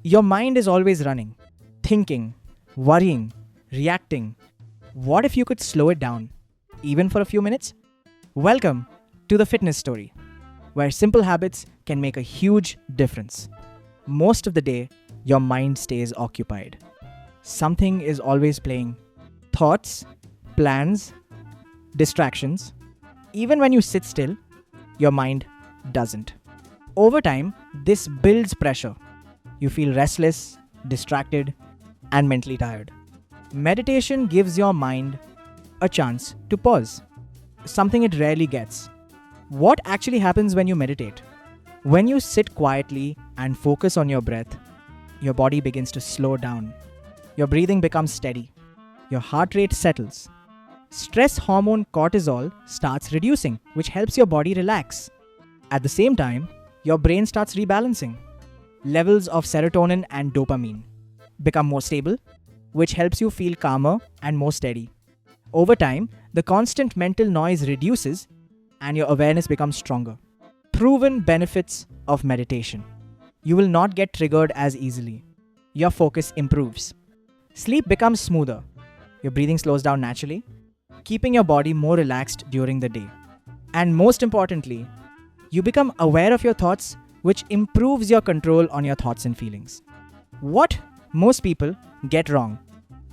Your mind is always running, thinking, worrying, reacting. What if you could slow it down, even for a few minutes? Welcome to the fitness story, where simple habits can make a huge difference. Most of the day, your mind stays occupied. Something is always playing. Thoughts, plans, distractions. Even when you sit still, your mind doesn't. Over time, this builds pressure. You feel restless, distracted, and mentally tired. Meditation gives your mind a chance to pause, something it rarely gets. What actually happens when you meditate? When you sit quietly and focus on your breath, your body begins to slow down. Your breathing becomes steady. Your heart rate settles. Stress hormone cortisol starts reducing, which helps your body relax. At the same time, your brain starts rebalancing. Levels of serotonin and dopamine become more stable, which helps you feel calmer and more steady. Over time, the constant mental noise reduces and your awareness becomes stronger. Proven benefits of meditation. You will not get triggered as easily. Your focus improves. Sleep becomes smoother. Your breathing slows down naturally, keeping your body more relaxed during the day. And most importantly, you become aware of your thoughts, which improves your control on your thoughts and feelings. What most people get wrong.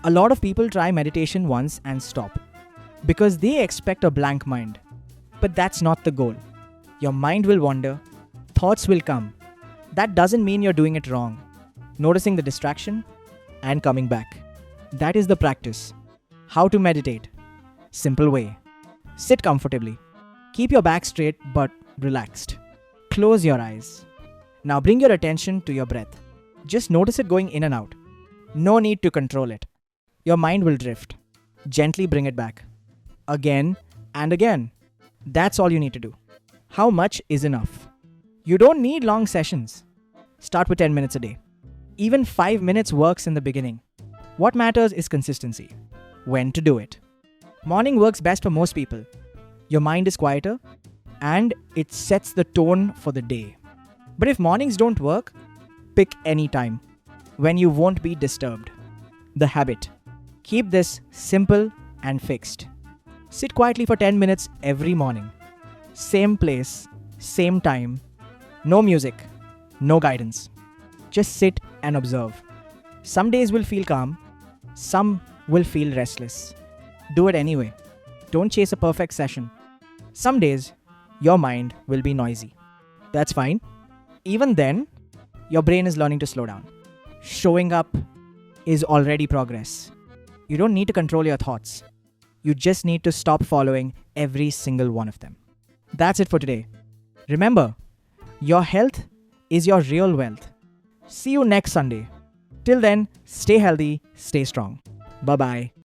A lot of people try meditation once and stop because they expect a blank mind. But that's not the goal. Your mind will wander, thoughts will come. That doesn't mean you're doing it wrong. Noticing the distraction and coming back. That is the practice. How to meditate. Simple way. Sit comfortably. Keep your back straight but relaxed. Close your eyes. Now bring your attention to your breath. Just notice it going in and out. No need to control it. Your mind will drift. Gently bring it back. Again and again. That's all you need to do. How much is enough? You don't need long sessions. Start with 10 minutes a day. Even 5 minutes works in the beginning. What matters is consistency. When to do it. Morning works best for most people. Your mind is quieter and it sets the tone for the day. But if mornings don't work, pick any time when you won't be disturbed. The habit. Keep this simple and fixed. Sit quietly for 10 minutes every morning. Same place, same time. No music, no guidance. Just sit and observe. Some days will feel calm, some will feel restless. Do it anyway. Don't chase a perfect session. Some days, your mind will be noisy. That's fine. Even then, your brain is learning to slow down. Showing up is already progress. You don't need to control your thoughts. You just need to stop following every single one of them. That's it for today. Remember, your health is your real wealth. See you next Sunday. Till then, stay healthy, stay strong. Bye-bye.